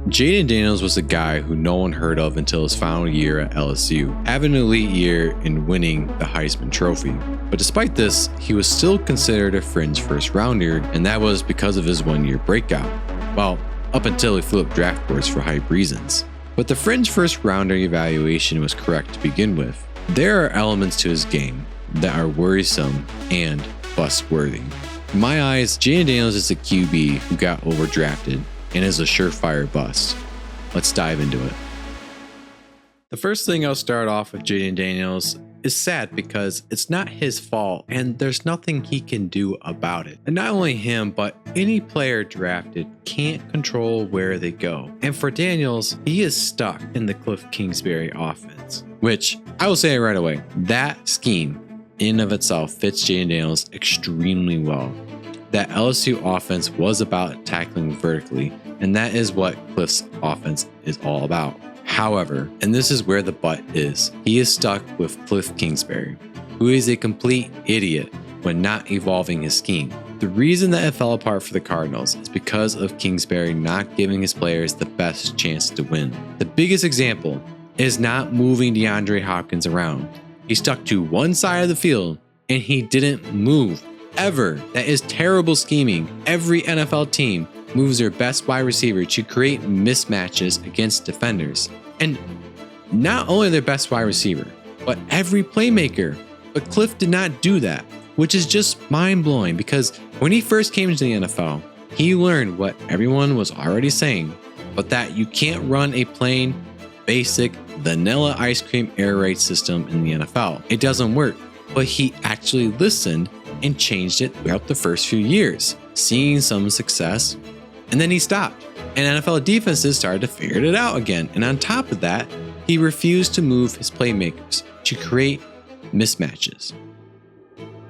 Jayden Daniels was a guy who no one heard of until his final year at LSU, having an elite year and winning the Heisman Trophy. But despite this, he was still considered a fringe first rounder, and that was because of his one-year breakout. Well, up until he flipped draft boards for hype reasons. But the fringe first rounder evaluation was correct to begin with. There are elements to his game that are worrisome and bust-worthy. In my eyes, Jayden Daniels is a QB who got overdrafted and is a surefire bust. Let's dive into it. The first thing I'll start off with Jayden Daniels is sad because it's not his fault and there's nothing he can do about it. And not only him, but any player drafted can't control where they go. And for Daniels, he is stuck in the Cliff Kingsbury offense, which I will say it right away, that scheme in of itself fits Jayden Daniels extremely well. That LSU offense was about tackling vertically, and that is what Cliff's offense is all about. However, and this is where the but is, he is stuck with Cliff Kingsbury, who is a complete idiot when not evolving his scheme. The reason that it fell apart for the Cardinals is because of Kingsbury not giving his players the best chance to win. The biggest example is not moving DeAndre Hopkins around. He stuck to one side of the field and he didn't move ever. That is terrible scheming. Every NFL team moves their best wide receiver to create mismatches against defenders. And not only their best wide receiver, but every playmaker. But Cliff did not do that, which is just mind-blowing because when he first came into the NFL, he learned what everyone was already saying, but that you can't run a plain, basic, vanilla ice cream air raid system in the NFL. It doesn't work. But he actually listened and changed it throughout the first few years, seeing some success, and then he stopped. And NFL defenses started to figure it out again. And on top of that, he refused to move his playmakers to create mismatches.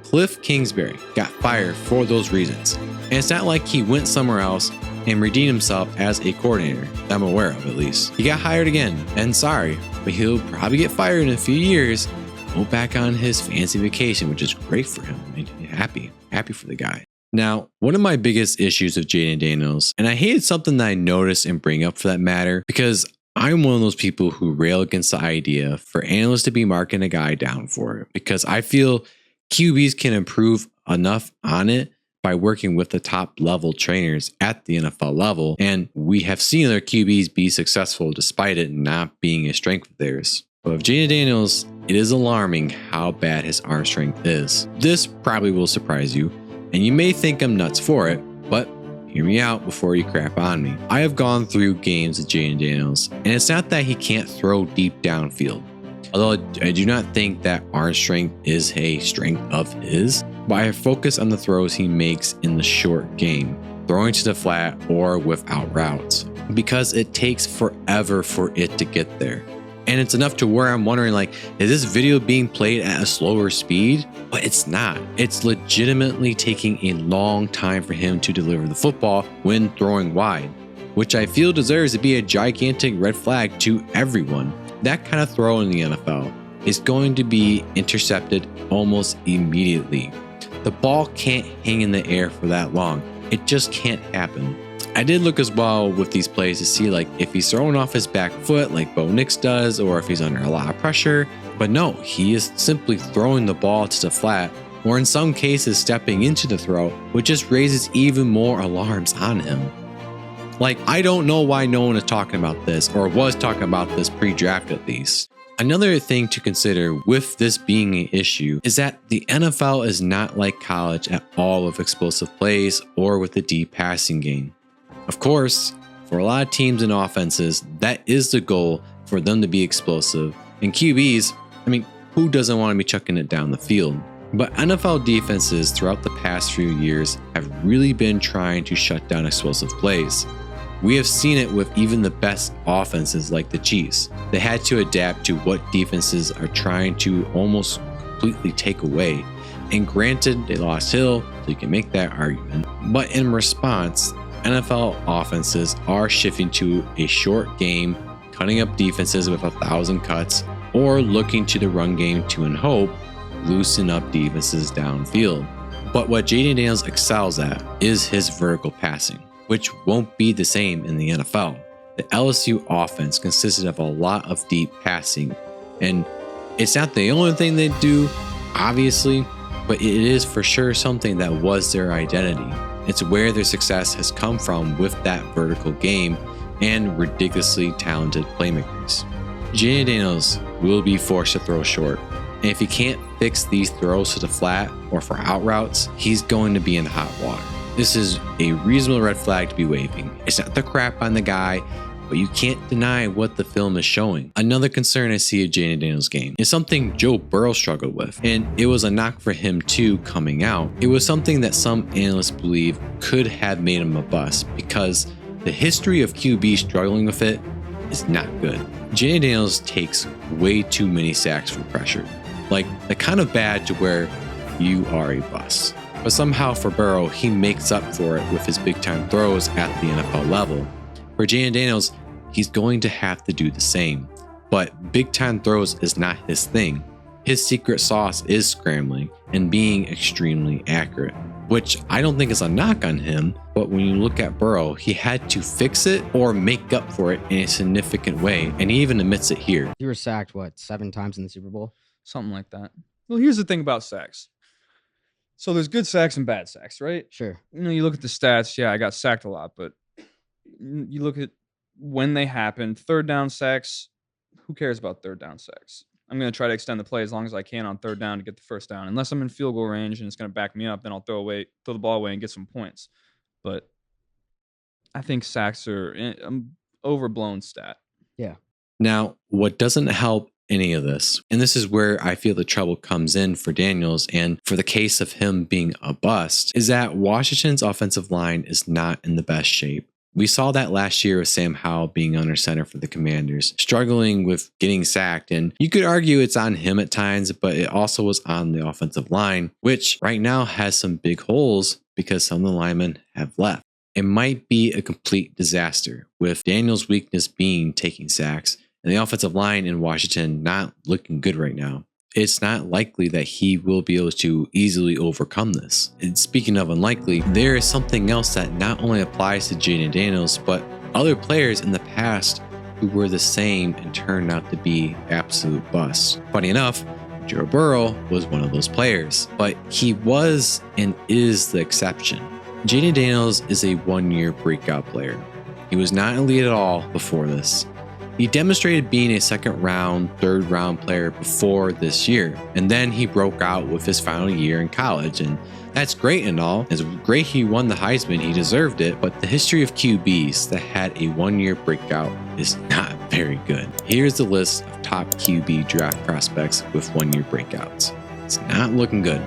Cliff Kingsbury got fired for those reasons. And it's not like he went somewhere else and redeemed himself as a coordinator, that I'm aware of at least. He got hired again, and sorry, but he'll probably get fired in a few years, go back on his fancy vacation, which is great for him. I mean, happy for the guy. Now, one of my biggest issues with Jayden Daniels, and I hated something that I noticed and bring up for that matter, because I'm one of those people who rail against the idea for analysts to be marking a guy down for it, because I feel QBs can improve enough on it by working with the top level trainers at the NFL level, and we have seen other QBs be successful despite it not being a strength of theirs. But with Jayden Daniels, it is alarming how bad his arm strength is. This probably will surprise you, and you may think I'm nuts for it, but hear me out before you crap on me. I have gone through games with Jayden Daniels, and it's not that he can't throw deep downfield. Although I do not think that arm strength is a strength of his, but I focus on the throws he makes in the short game, throwing to the flat or without routes, because it takes forever for it to get there. And it's enough to where I'm wondering, like, is this video being played at a slower speed? But it's not. It's legitimately taking a long time for him to deliver the football when throwing wide, which I feel deserves to be a gigantic red flag to everyone. That kind of throw in the NFL is going to be intercepted almost immediately. The ball can't hang in the air for that long. It just can't happen. I did look as well with these plays to see like if he's throwing off his back foot like Bo Nix does, or if he's under a lot of pressure. But no, he is simply throwing the ball to the flat, or in some cases stepping into the throw, which just raises even more alarms on him. Like, I don't know why no one is talking about this, or was talking about this pre-draft at least. Another thing to consider with this being an issue is that the NFL is not like college at all with explosive plays or with the deep passing game. Of course, for a lot of teams and offenses, that is the goal, for them to be explosive. And QBs, I mean, who doesn't want to be chucking it down the field? But NFL defenses throughout the past few years have really been trying to shut down explosive plays. We have seen it with even the best offenses like the Chiefs. They had to adapt to what defenses are trying to almost completely take away. And granted, they lost Hill, so you can make that argument. But in response, NFL offenses are shifting to a short game, cutting up defenses with 1,000 cuts, or looking to the run game to, in hope, loosen up defenses downfield. But what Jayden Daniels excels at is his vertical passing, which won't be the same in the NFL. The LSU offense consisted of a lot of deep passing, and it's not the only thing they do, obviously, but it is for sure something that was their identity. It's where their success has come from with that vertical game and ridiculously talented playmakers. Jayden Daniels will be forced to throw short, and if he can't fix these throws to the flat or for out routes, he's going to be in hot water. This is a reasonable red flag to be waving. It's not the crap on the guy, but you can't deny what the film is showing. Another concern I see of Jayden Daniels' game is something Joe Burrow struggled with, and it was a knock for him too coming out. It was something that some analysts believe could have made him a bust because the history of QB struggling with it is not good. Jayden Daniels takes way too many sacks from pressure, like the kind of bad to where you are a bust. But somehow for Burrow, he makes up for it with his big time throws at the NFL level. For Jayden Daniels, he's going to have to do the same, but big time throws is not his thing. His secret sauce is scrambling and being extremely accurate, which I don't think is a knock on him, but when you look at Burrow, he had to fix it or make up for it in a significant way, and he even admits it here. You were sacked, what, 7 times in the Super Bowl? Something like that. Well, here's the thing about sacks. So there's good sacks and bad sacks, right? Sure. You look at the stats, yeah, I got sacked a lot, but you look at when they happen, third down sacks, who cares about third down sacks? I'm going to try to extend the play as long as I can on third down to get the first down. Unless I'm in field goal range and it's going to back me up, then I'll throw the ball away and get some points. But I think sacks are an overblown stat. Yeah. Now, what doesn't help any of this, and this is where I feel the trouble comes in for Daniels and for the case of him being a bust, is that Washington's offensive line is not in the best shape. We saw that last year with Sam Howell being under center for the Commanders, struggling with getting sacked. And you could argue it's on him at times, but it also was on the offensive line, which right now has some big holes because some of the linemen have left. It might be a complete disaster with Daniels' weakness being taking sacks and the offensive line in Washington not looking good right now. It's not likely that he will be able to easily overcome this. And speaking of unlikely, there is something else that not only applies to Jayden Daniels, but other players in the past who were the same and turned out to be absolute busts. Funny enough, Joe Burrow was one of those players, but he was and is the exception. Jayden Daniels is a one-year breakout player. He was not elite at all before this. He demonstrated being a second round, third round player before this year, and then he broke out with his final year in college, and that's great and all. It's great he won the Heisman, he deserved it, but the history of QBs that had a one-year breakout is not very good. Here's the list of top QB draft prospects with one-year breakouts. It's not looking good.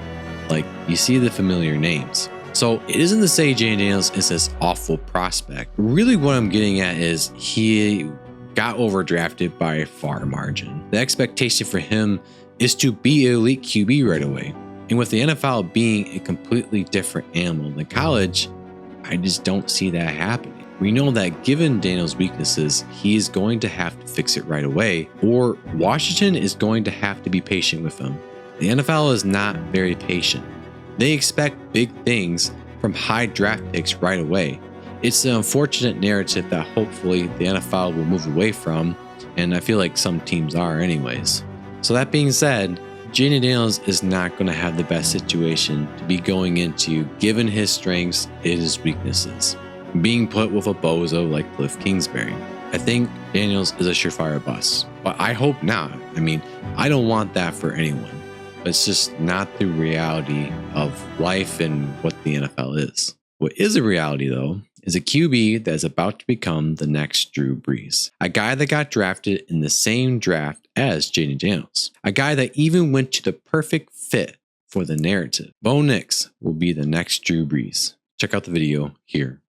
Like, you see the familiar names. So it isn't to say Jayden Daniels is this awful prospect. Really what I'm getting at is he got overdrafted by a far margin. The expectation for him is to be an elite QB right away. And with the NFL being a completely different animal than college, I just don't see that happening. We know that given Daniels' weaknesses, he is going to have to fix it right away, or Washington is going to have to be patient with him. The NFL is not very patient. They expect big things from high draft picks right away. It's an unfortunate narrative that hopefully the NFL will move away from, and I feel like some teams are anyways. So that being said, Jayden Daniels is not going to have the best situation to be going into given his strengths and his weaknesses. Being put with a bozo like Cliff Kingsbury. I think Daniels is a surefire bust, but I hope not. I mean, I don't want that for anyone. It's just not the reality of life and what the NFL is. What is a reality though is a QB that is about to become the next Drew Brees. A guy that got drafted in the same draft as Jayden Daniels. A guy that even went to the perfect fit for the narrative. Bo Nix will be the next Drew Brees. Check out the video here.